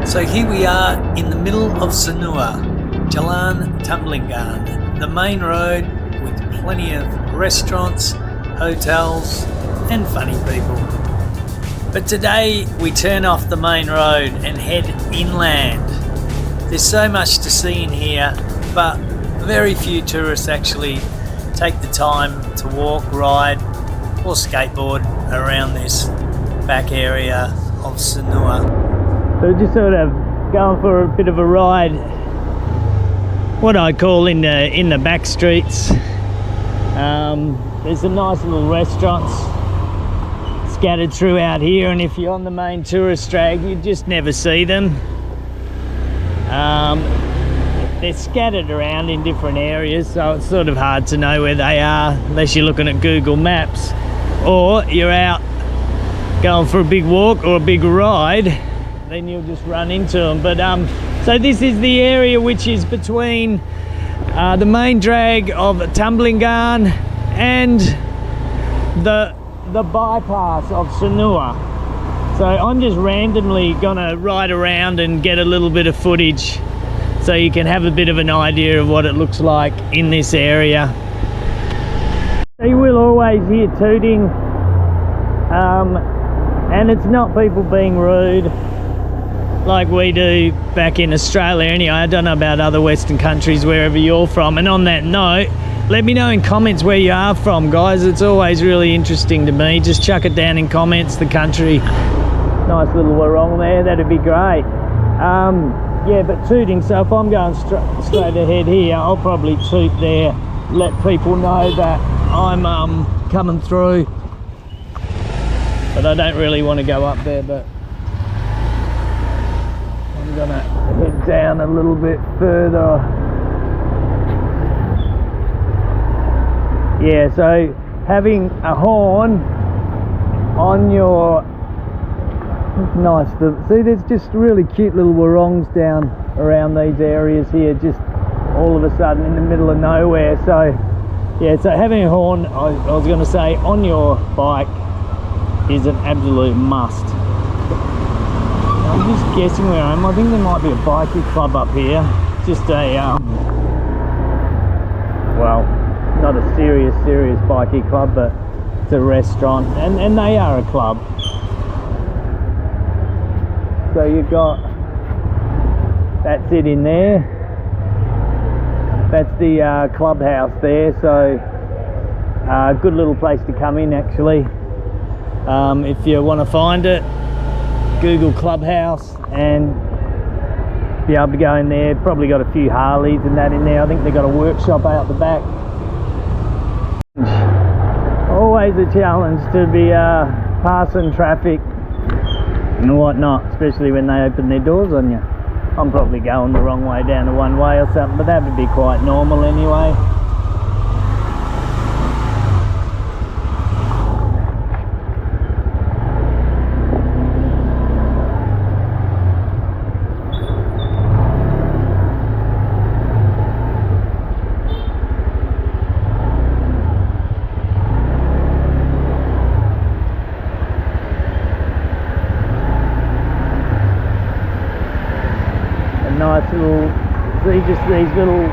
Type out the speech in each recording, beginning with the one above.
So here we are in the middle of Sanur, Jalan Tumblinggarn, the main road with plenty of restaurants, hotels and funny people. But today we turn off the main road and head inland. There's so much to see in here, but very few tourists actually take the time to walk, ride or skateboard around this back area of Sanur. So just sort of going for a bit of a ride, what I call in the back streets. There's some nice little restaurants scattered throughout here, and if you're on the main tourist drag you just never see them. They're scattered around in different areas, so it's sort of hard to know where they are unless you're looking at Google Maps or you're out going for a big walk or a big ride. Then you'll just run into them. But so this is the area which is between the main drag of Tumblinggarn and the bypass of Sanur. So I'm just randomly gonna ride around and get a little bit of footage so you can have a bit of an idea of what it looks like in this area. So you will always hear tooting, and it's not people being rude like we do back in Australia anyway. I don't know about other Western countries, wherever you're from. And on that note, let me know in comments where you are from, guys. It's always really interesting to me. Just chuck it down in comments, the country. Nice little warong there, that'd be great. Yeah, but tooting, so if I'm going straight ahead here, I'll probably toot there, let people know that I'm coming through. But I don't really want to go up there, but I'm gonna head down a little bit further. Yeah, so having a horn on your, nice to see. There's just really cute little warongs down around these areas here, just all of a sudden in the middle of nowhere. So yeah, so having a horn, I was going to say, on your bike is an absolute must. I'm just guessing where I am. I think there might be a bikie club up here. Just a well, not a serious bikie club, but it's a restaurant, and they are a club. So you've got, that's it in there. That's the clubhouse there. So good little place to come in actually. If you want to find it, Google Clubhouse and be able to go in there. Probably got a few Harleys and that in there. I think they've got a workshop out the back. Always a challenge to be passing traffic and whatnot, especially when they open their doors on you. I'm probably going the wrong way down the one way or something, but that would be quite normal anyway. Nice little, see, just these little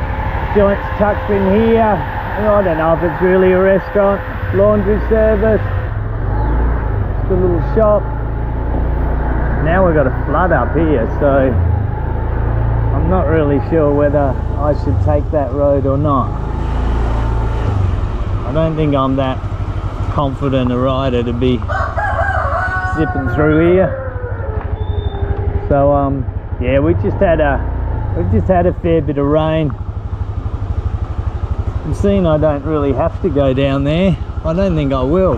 joints tucked in here. I don't know if it's really a restaurant, laundry service, just a little shop. Now we've got a flood up here, so I'm not really sure whether I should take that road or not. I don't think I'm that confident a rider to be zipping through here. So yeah, we've just had a fair bit of rain. I'm seeing I don't really have to go down there. I don't think I will.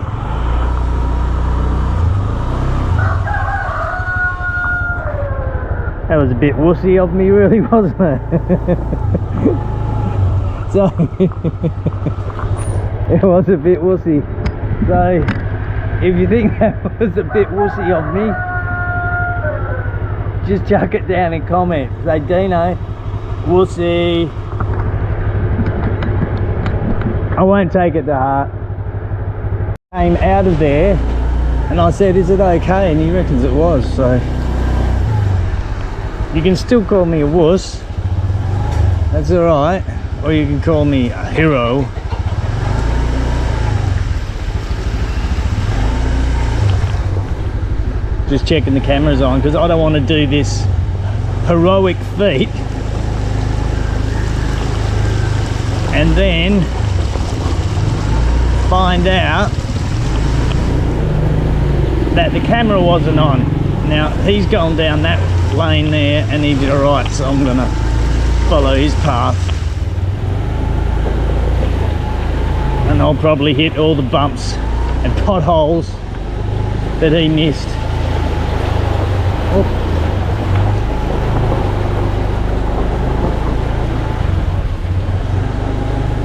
That was a bit wussy of me, really, wasn't it? So it was a bit wussy. So if you think that was a bit wussy of me, just chuck it down in comments. Say, Dino, wussy. I won't take it to heart. Came out of there and I said, is it okay? And he reckons it was, so You can still call me a wuss. That's alright. Or you can call me a hero. Just checking the cameras on because I don't want to do this heroic feat and then find out that the camera wasn't on. Now he's gone down that lane there and he did alright, so I'm gonna follow his path and I'll probably hit all the bumps and potholes that he missed. Oh.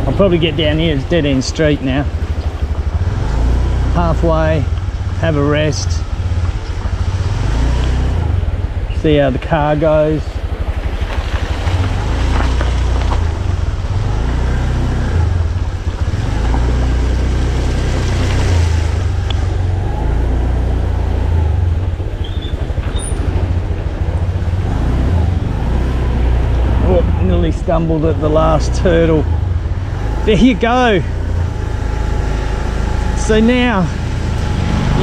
I'll probably get down here, it's dead end street now. Halfway, have a rest, see how the car goes. Oh, nearly stumbled at the last hurdle. There you go. So now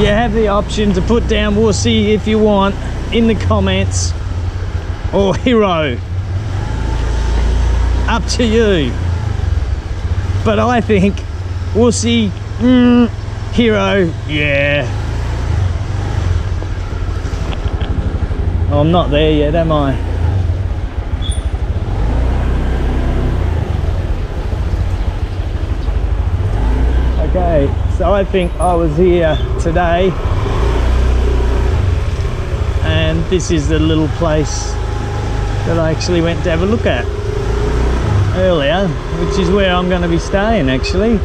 you have the option to put down wussy if you want in the comments, or hero. Up to you. But I think wussy, hero, yeah. Oh, I'm not there yet, am I? Okay, so I think I was here today and this is the little place that I actually went to have a look at earlier, which is where I'm going to be staying actually.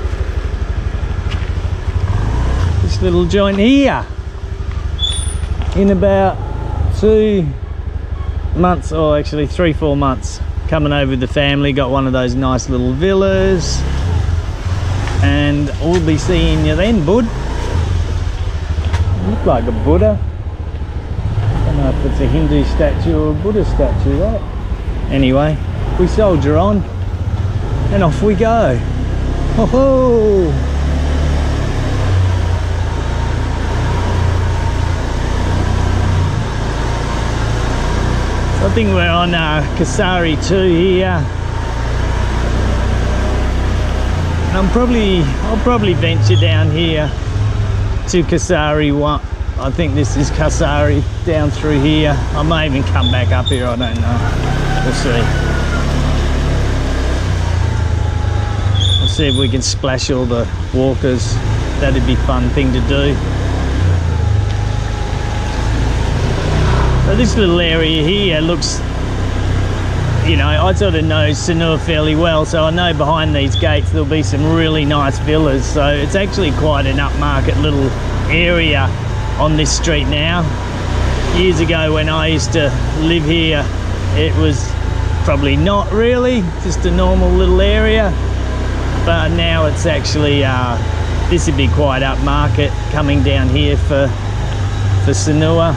This little joint here. In about 2 months, or actually 3-4 months, coming over with the family, got one of those nice little villas. And we'll be seeing you then, bud. You look like a Buddha. I don't know if it's a Hindu statue or a Buddha statue, right? Anyway, we soldier on and off we go. Ho ho! So I think we're on Kasari 2 here. I'll probably venture down here to Kasari 1. I think this is Kasari down through here. I may even come back up here, I don't know. We'll see. We'll see if we can splash all the walkers. That'd be a fun thing to do. So this little area here looks, you know, I sort of know Sanur fairly well, so I know behind these gates there'll be some really nice villas. So it's actually quite an upmarket little area on this street now. Years ago when I used to live here, it was probably not really, just a normal little area. But now it's actually, this would be quite upmarket coming down here for Sanur.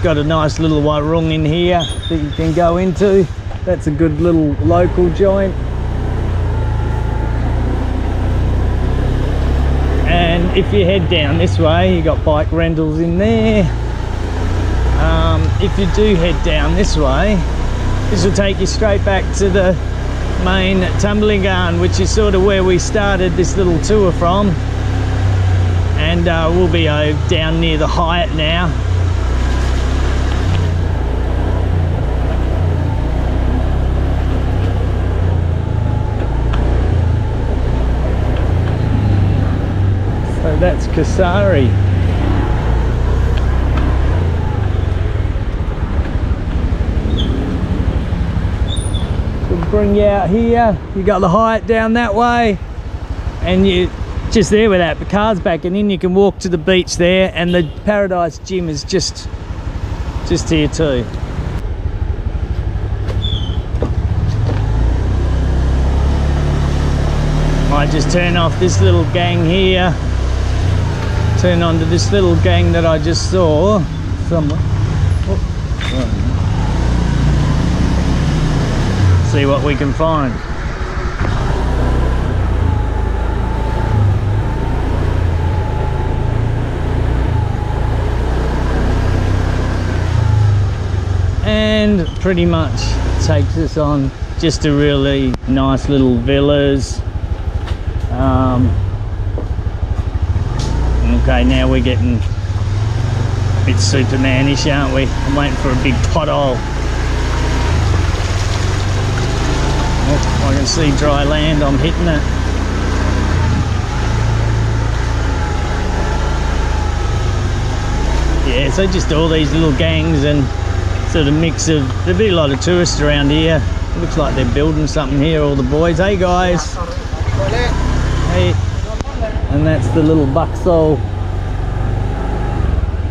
Got a nice little warung in here that you can go into. That's a good little local joint. And if you head down this way, you got bike rentals in there. If you do head down this way, this will take you straight back to the main Tumblingan, which is sort of where we started this little tour from. And we'll be down near the Hyatt now. So that's Kasari. We'll bring you out here. You got the Hyatt down that way, and you just there without the cars backing in. You can walk to the beach there, and the Paradise Gym is just here too. Might just turn off this little gang here. Turn onto this little gang that I just saw somewhere. See what we can find. And pretty much takes us on just a really nice little villas. Okay, now we're getting a bit Superman-ish, aren't we? I'm waiting for a big pothole. Oh, I can see dry land, I'm hitting it. Yeah, so just all these little gangs and sort of mix of, there'll be a lot of tourists around here. It looks like they're building something here, all the boys. Hey guys. Hey. And that's the little Buxol,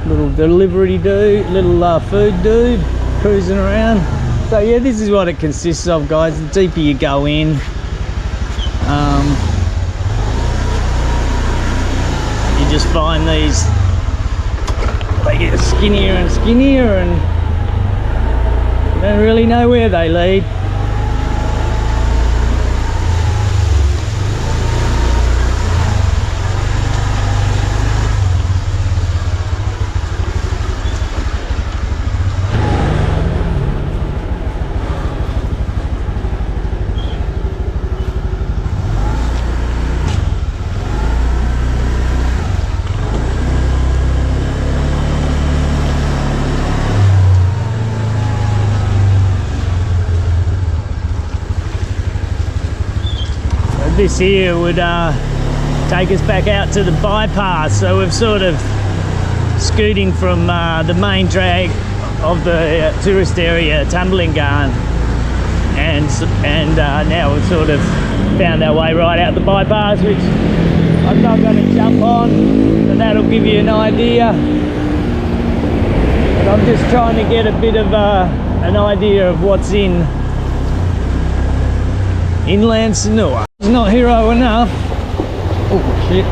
little delivery dude, little food dude cruising around. So yeah, this is what it consists of, guys. The deeper you go in, you just find these, they get skinnier and skinnier and you don't really know where they lead. This here would take us back out to the bypass, so we're sort of scooting from the main drag of the tourist area, Tumblingarn, and now we've sort of found our way right out the bypass, which I'm not going to jump on, but that'll give you an idea. But I'm just trying to get a bit of an idea of what's in inland Sanur. It's not hero enough. Oh shit.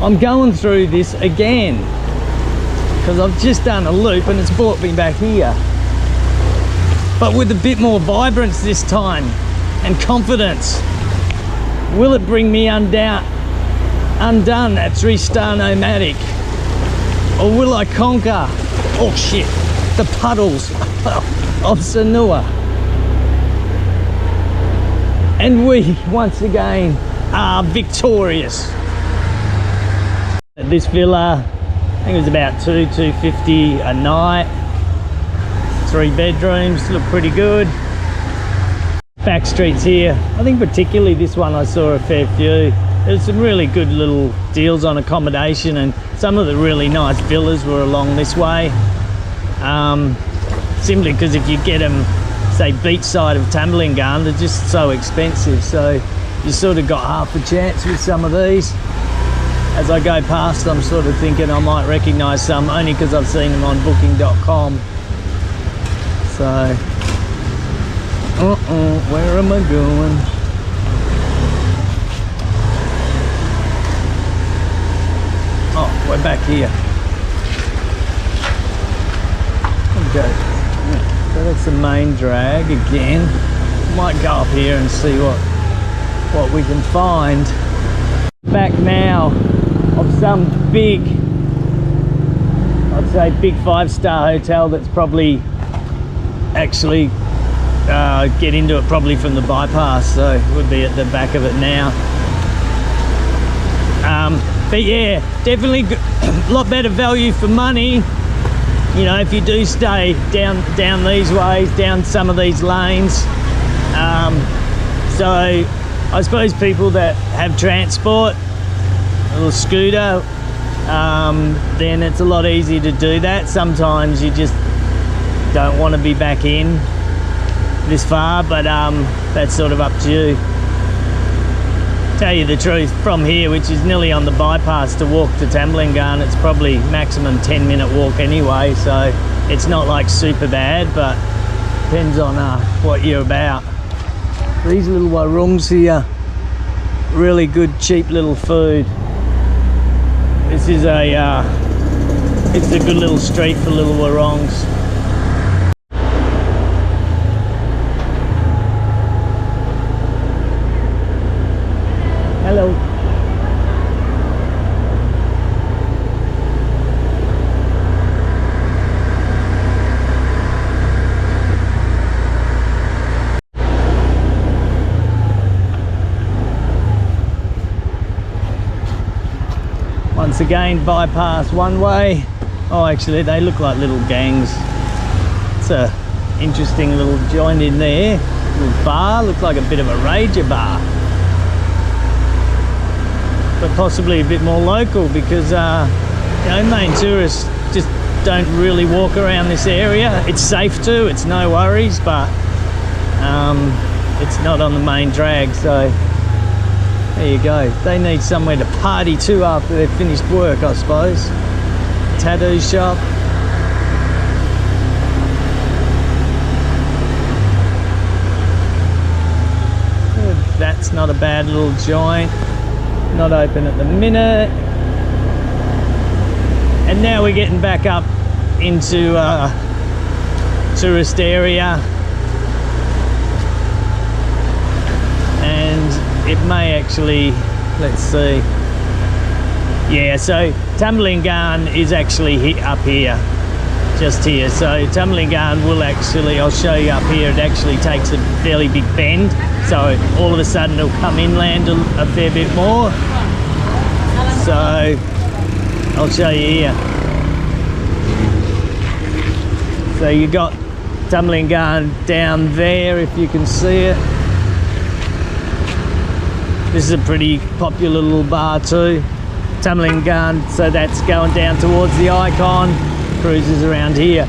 I'm going through this again because I've just done a loop and it's brought me back here, but with a bit more vibrance this time and confidence. Will it bring me undone at 3-star nomadic, or will I conquer, oh shit, the puddles of Sanur? And we, once again, are victorious. This villa, I think it was about $250 a night. 3 bedrooms, look pretty good. Backstreets here. I think particularly this one I saw a fair few. There's some really good little deals on accommodation, and some of the really nice villas were along this way. Simply because if you get them, say, beachside of Tumblingarn, they're just so expensive, so you sort of got half a chance with some of these. As I go past, I'm sort of thinking I might recognise some, only because I've seen them on booking.com. So, where am I going? Oh, we're back here. Okay. So that's the main drag again. Might go up here and see what we can find. Back now of some big, I'd say big 5-star hotel that's probably actually get into it probably from the bypass, so we'll be at the back of it now. But yeah, definitely a lot better value for money. You know, if you do stay down these ways, down some of these lanes. So I suppose people that have transport, a little scooter, then it's a lot easier to do that. Sometimes you just don't want to be back in this far, but that's sort of up to you. Tell you the truth, from here, which is nearly on the bypass, to walk to Tumblingarn, it's probably maximum 10-minute walk anyway, so it's not like super bad, but depends on what you're about. These little rooms here, really good cheap little food. This is a it's a good little street for little warongs. Hello. Once again, bypass one way. Oh, actually, they look like little gangs. It's a interesting little joint in there. Little bar, looks like a bit of a rager bar. But possibly a bit more local because, you know, main tourists just don't really walk around this area. It's safe to, it's no worries, but it's not on the main drag, so there you go. They need somewhere to party to after they've finished work, I suppose. Tattoo shop. That's not a bad little joint. Not open at the minute. And now we're getting back up into tourist area. It may actually, let's see. Yeah, so Tumblingarn is actually up here, just here. So Tumblingarn will actually, I'll show you up here, it actually takes a fairly big bend. So all of a sudden it'll come inland a fair bit more. So I'll show you here. So you got Tumblingarn down there, if you can see it. This is a pretty popular little bar too, Tumblingarn, so that's going down towards the Icon, cruises around here.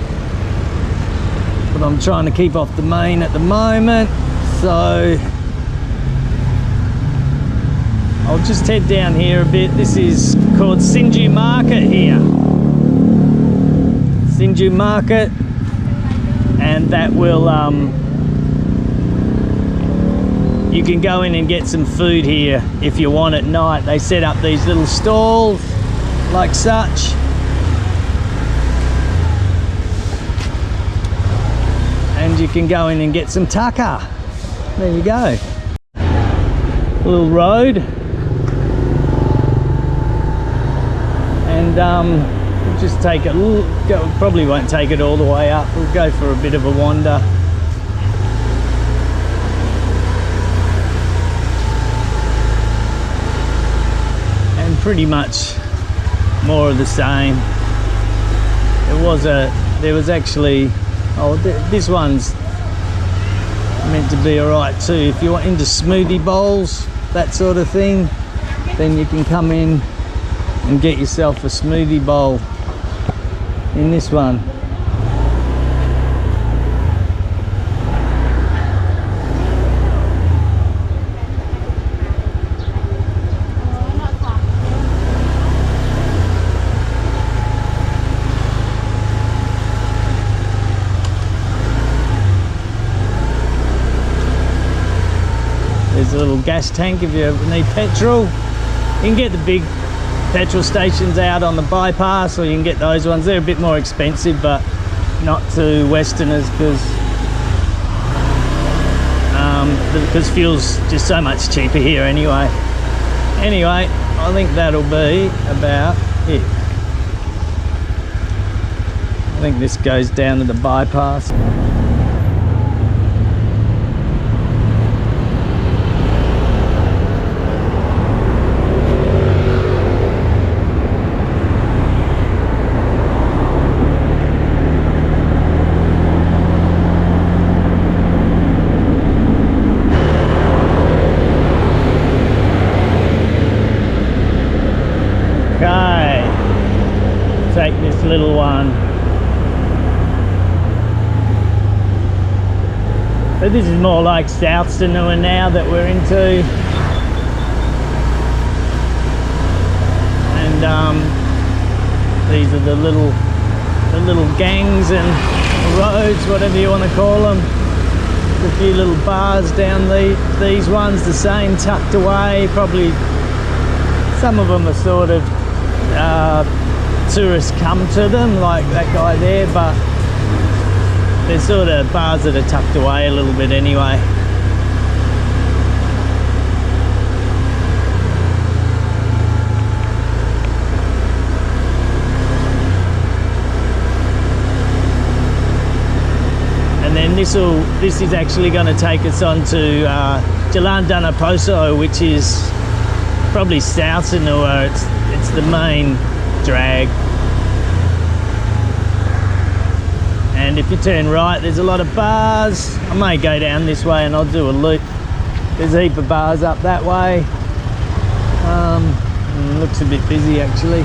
But I'm trying to keep off the main at the moment, so I'll just head down here a bit. This is called Sinju Market here. Sinju Market, and that will you can go in and get some food here if you want at night. They set up these little stalls like such. And you can go in and get some tucker. There you go. A little road. And we'll just take it, probably won't take it all the way up. We'll go for a bit of a wander. Pretty much more of the same. There was actually, this one's meant to be alright too. If you're into smoothie bowls, that sort of thing, then you can come in and get yourself a smoothie bowl in this one. There's a little gas tank if you ever need petrol. You can get the big petrol stations out on the bypass, or you can get those ones. They're a bit more expensive, but not to Westerners because fuel's just so much cheaper here anyway. Anyway, I think that'll be about it. I think this goes down to the bypass. Take this little one. But this is more like South Sanur now that we're into. And these are the little gangs and roads, whatever you want to call them. A few little bars down these ones, the same, tucked away. Probably some of them are sort of tourists come to them, like that guy there, but they're sort of bars that are tucked away a little bit anyway. And then this is actually going to take us on to Jalan Danaposo, which is probably South Sanur. It's the main drag. And if you turn right, there's a lot of bars. I may go down this way and I'll do a loop. There's a heap of bars up that way. Looks a bit busy actually.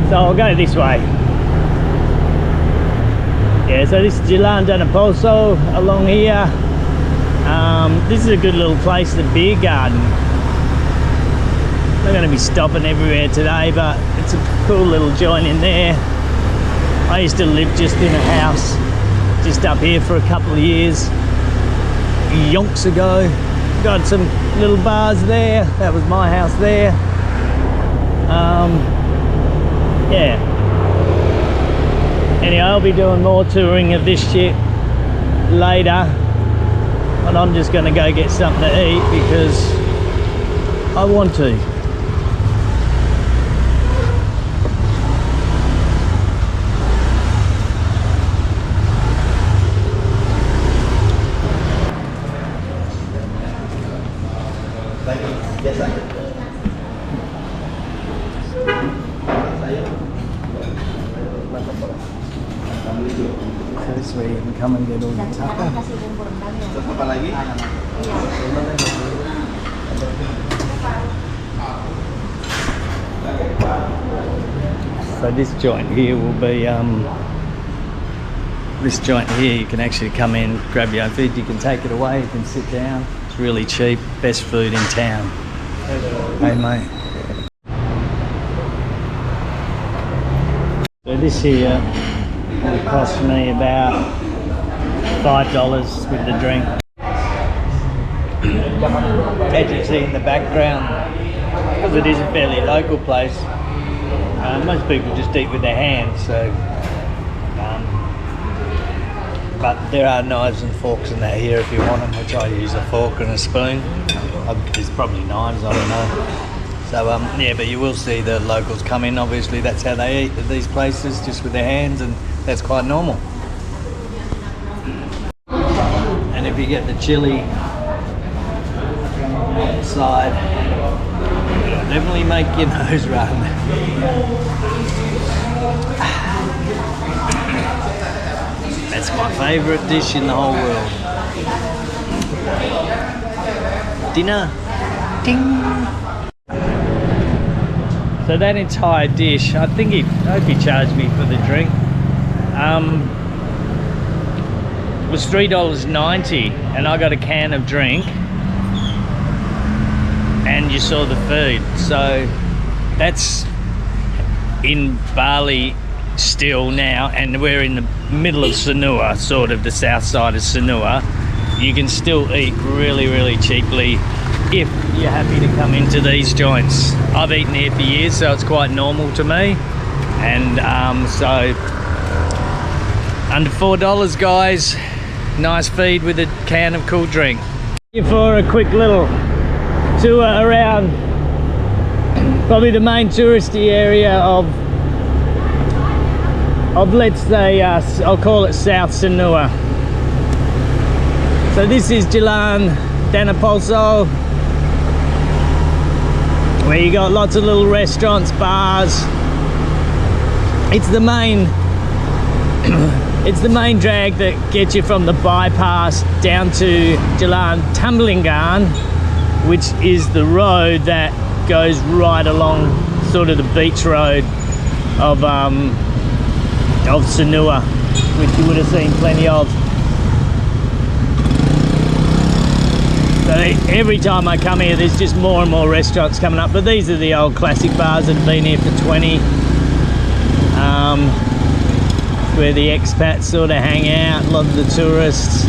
So I'll go this way. Yeah, so this is Jalan Danaposo along here. This is a good little place, the beer garden. Not going to be stopping everywhere today, but it's a cool little joint in there. I used to live just in a house just up here for a couple of years, yonks ago. Got some little bars there. That was my house there. Yeah. Anyway, I'll be doing more touring of this shit later, and I'm just going to go get something to eat because I want to. So this is where you can come and get all your tapa. So this joint here will be this joint here you can actually come in, grab your own food, you can take it away, you can sit down. It's really cheap, best food in town. Hey mate. So this here will cost me about $5 with the drink. As you see in the background, because it is a fairly local place, most people just eat with their hands, so but there are knives and forks in that here if you want them, which I use a fork and a spoon. There's probably knives, I don't know. So yeah, but you will see the locals come in, obviously that's how they eat at these places, just with their hands, and that's quite normal. And if you get the chili side, it'll definitely make your nose run. That's my favourite dish in the whole world. Dinner. Ding. So that entire dish, I think I hope he charged me for the drink. Was $3.90, and I got a can of drink, and you saw the food. So that's in Bali still now, and we're in the middle of Sanur, sort of the south side of Sanur. You can still eat really, really cheaply if you're happy to come into these joints. I've eaten here for years, so it's quite normal to me. And so under $4, guys, nice feed with a can of cool drink. Here for a quick little tour around probably the main touristy area of let's say I'll call it South Sanur. So this is Jalan Danaposo, where you got lots of little restaurants, bars. It's the main it's the main drag that gets you from the bypass down to Jalan Tambelingan, which is the road that goes right along sort of the beach road of Sanur, which you would have seen plenty of. So every time I come here, there's just more and more restaurants coming up, but these are the old classic bars that have been here for 20. where the expats sort of hang out, a lot of the tourists.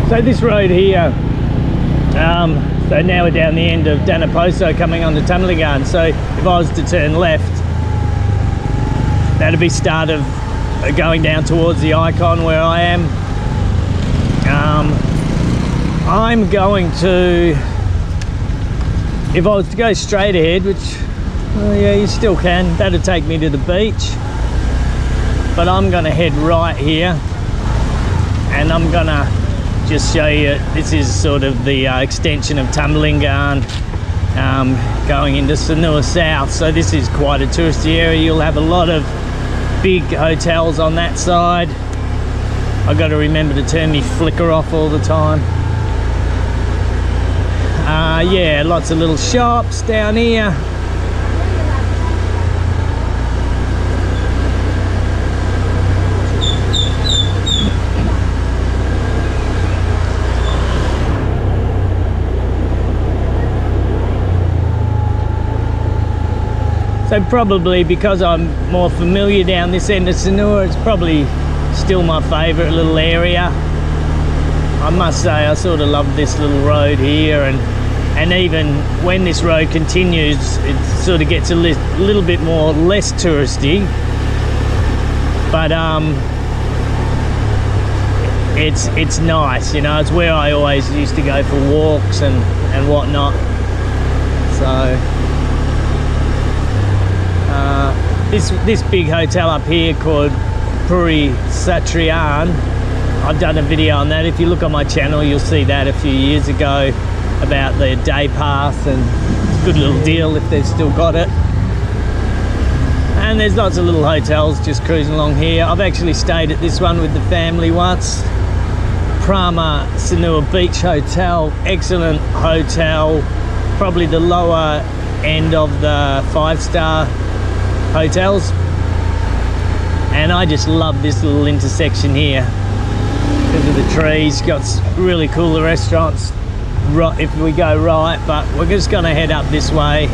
So this road here, so now we're down the end of Danaposo coming on to Tumblingan. So if I was to turn left, that'd be start of going down towards the icon where I am. I'm going to, if I was to go straight ahead, which, well, yeah, you still can, that'd take me to the beach. But I'm going to head right here, and I'm going to just show you, this is sort of the extension of Tumblingan going into Sanur South. So this is quite a touristy area. You'll have a lot of big hotels on that side. I've got to remember to turn my flicker off all the time. Yeah, lots of little shops down here. So probably because I'm more familiar down this end of Sanur, it's probably still my favourite little area. I must say I sort of love this little road here, and even when this road continues, it sort of gets a little bit more less touristy, but it's nice, you know. It's where I always used to go for walks and whatnot. So this big hotel up here called Puri Satrian, I've done a video on that. If you look on my channel, you'll see that a few years ago about the day pass, and it's a good little deal if they've still got it. And there's lots of little hotels just cruising along here. I've actually stayed at this one with the family once. Prama Sanur Beach Hotel, excellent hotel, probably the lower end of the 5-star hotels. And I just love this little intersection here because of the trees. Got really cool restaurants right if we go right, but we're just going to head up this way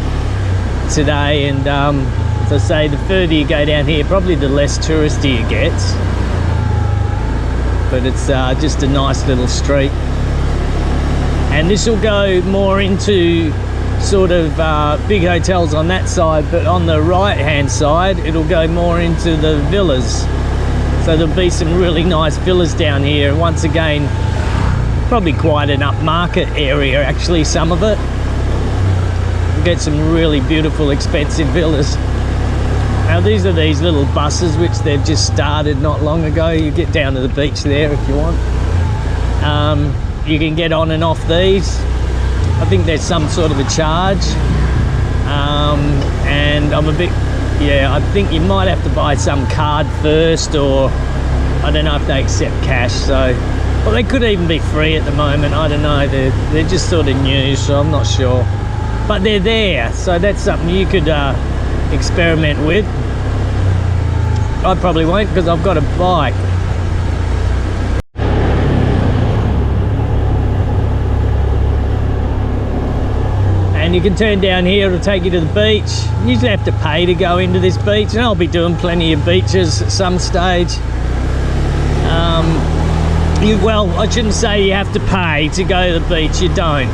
today. And as I say, the further you go down here, probably the less touristy it gets, but it's just a nice little street. And this will go more into sort of big hotels on that side, but on the right hand side it'll go more into the villas. So there'll be some really nice villas down here, and once again probably quite an upmarket area actually, some of it. We'll get some really beautiful expensive villas. Now these are these little buses which they've just started not long ago. You get down to the beach there if you want. You can get on and off these. I think there's some sort of a charge, and I'm a bit, yeah, I think you might have to buy some card first, or I don't know if they accept cash. So, well, they could even be free at the moment, I don't know. They're just sort of new, so I'm not sure, but they're there, so that's something you could experiment with. I probably won't because I've got a bike. And you can turn down here, it'll take you to the beach. You usually have to pay to go into this beach, and I'll be doing plenty of beaches at some stage. Well, I shouldn't say you have to pay to go to the beach, you don't.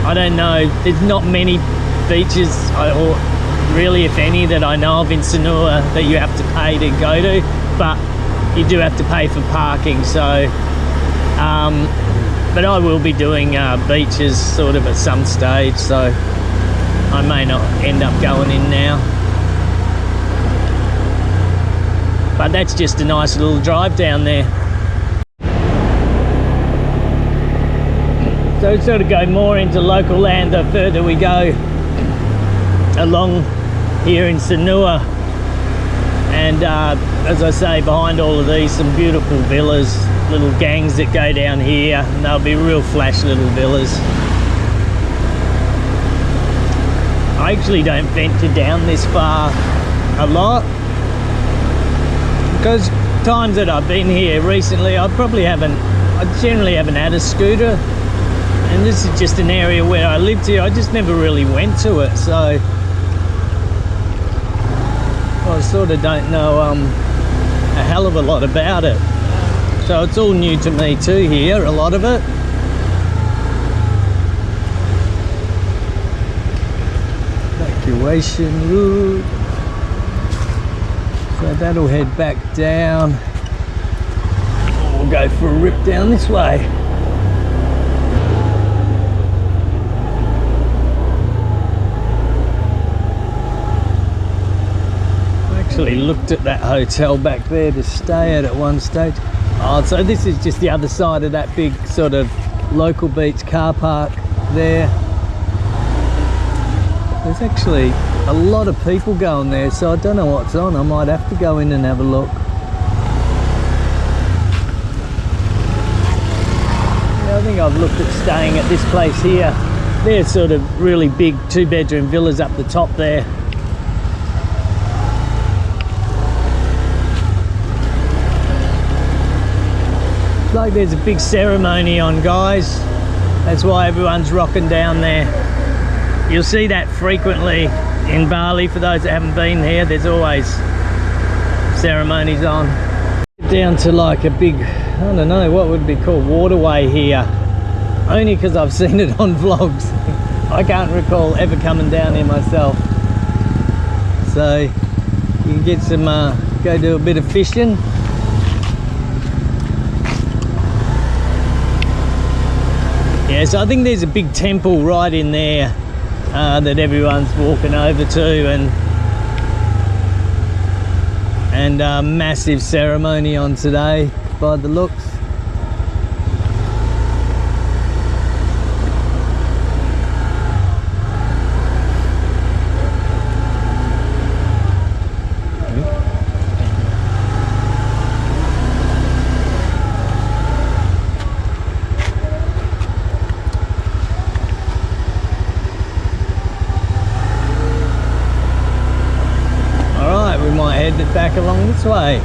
I don't know, there's not many beaches, or really if any, that I know of in Sanur that you have to pay to go to, but you do have to pay for parking. So but I will be doing beaches sort of at some stage, so I may not end up going in now. But that's just a nice little drive down there. So sort of go more into local land the further we go along here in Sanur. And as I say, behind all of these, some beautiful villas, little gangs that go down here, and they'll be real flash little villas. I actually don't venture down this far a lot, because times that I've been here recently, I generally haven't had a scooter, And this is just an area where I lived here. I just never really went to it, so I sort of don't know a hell of a lot about it. So it's all new to me too here, a lot of it. Evacuation route. So that'll head back down. We'll go for a rip down this way. Actually looked at that hotel back there to stay at one stage. Oh, so this is just the other side of that big sort of local beach car park there. There's actually a lot of people going there, so I don't know what's on. I might have to go in and have a look. Yeah, I think I've looked at staying at this place here. They're sort of really big 2-bedroom villas up the top there. Like there's a big ceremony on, guys. That's why everyone's rocking down there. You'll see that frequently in Bali. For those that haven't been here, there's always ceremonies on. Down to like a big, I don't know, what would be called waterway here. Only because I've seen it on vlogs. I can't recall ever coming down here myself. So you can get some, go do a bit of fishing. Yeah, so I think there's a big temple right in there that everyone's walking over to, and massive ceremony on today by the looks. Back along this way.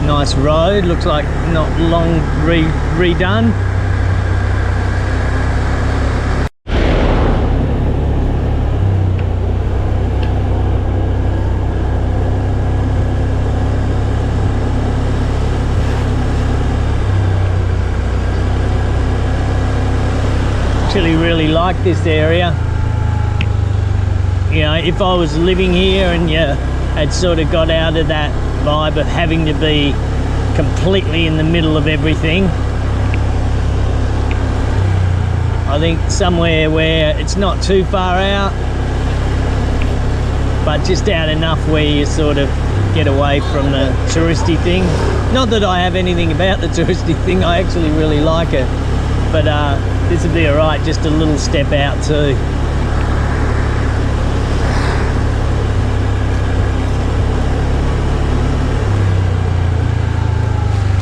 Nice road, looks like not long redone. Actually really like this area. You know, if I was living here and had sort of got out of that vibe of having to be completely in the middle of everything, I think somewhere where it's not too far out, but just out enough where you sort of get away from the touristy thing. Not that I have anything about the touristy thing, I actually really like it, but this would be alright, just a little step out too.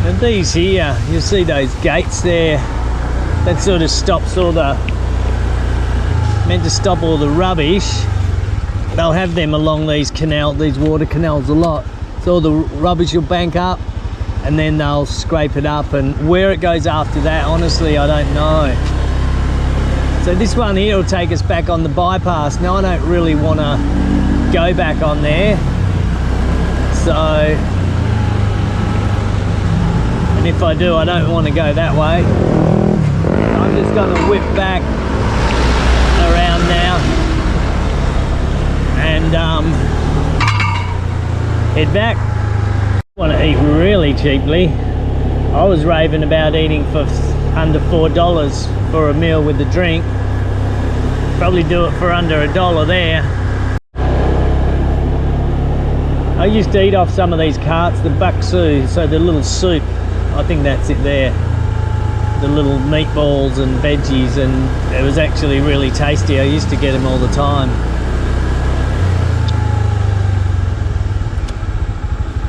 And these here, you'll see those gates there, that sort of stops all the, meant to stop all the rubbish. They'll have them along these water canals a lot. So all the rubbish will bank up and then they'll scrape it up, and where it goes after that, honestly, I don't know. So this one here will take us back on the bypass. Now I don't really want to go back on there. So, and if I do, I don't want to go that way. I'm just going to whip back around now and head back. I want to eat really cheaply. I was raving about eating for under $4 for a meal with a drink. Probably do it for under $1 there. I used to eat off some of these carts, the bakso, so the little soup. I think that's it there. The little meatballs and veggies, and it was actually really tasty. I used to get them all the time.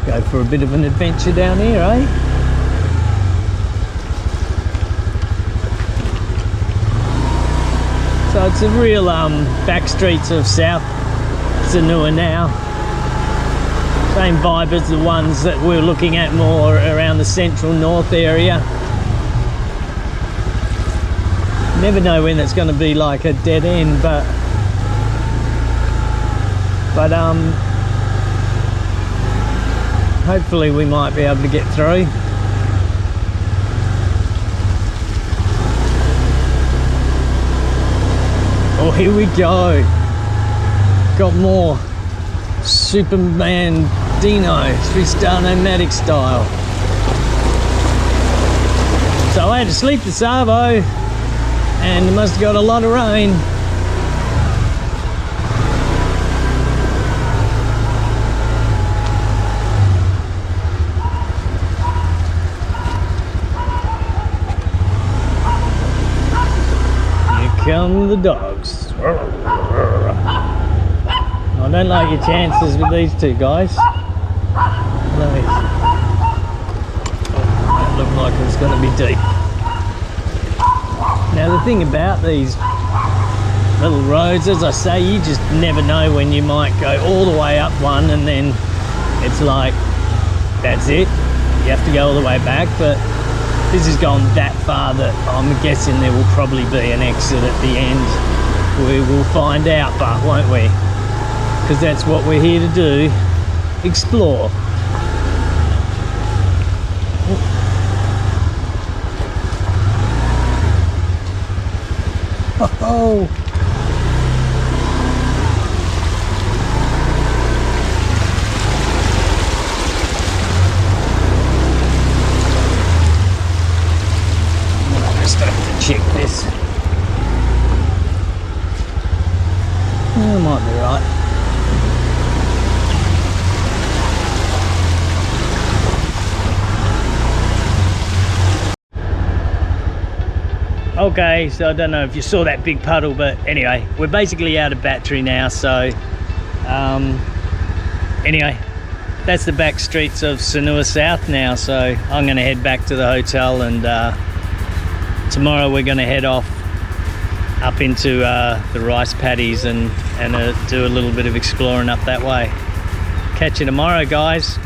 Go for a bit of an adventure down here, eh? So it's a real backstreets of South Sanur now. Same vibe as the ones that we're looking at more around the central north area. never know when it's going to be like a dead end, but hopefully we might be able to get through. Oh, here we go. Got more Superman Dino 3-star nomadic style. So I had to sleep the Savo, and it must have got a lot of rain. Come the dogs. I don't like your chances with these two guys. That looked like it was going to be deep. Now the thing about these little roads, as I say, you just never know when you might go all the way up one and then it's like, that's it. You have to go all the way back, but this has gone that far that I'm guessing there will probably be an exit at the end. We will find out, but won't we? Because that's what we're here to do, explore. Oh! Check this. I might be right. Okay, so I don't know if you saw that big puddle, but anyway, we're basically out of battery now, so anyway, that's the back streets of Sanur South now, so I'm going to head back to the hotel, and tomorrow we're going to head off up into the rice paddies and do a little bit of exploring up that way. Catch you tomorrow, guys.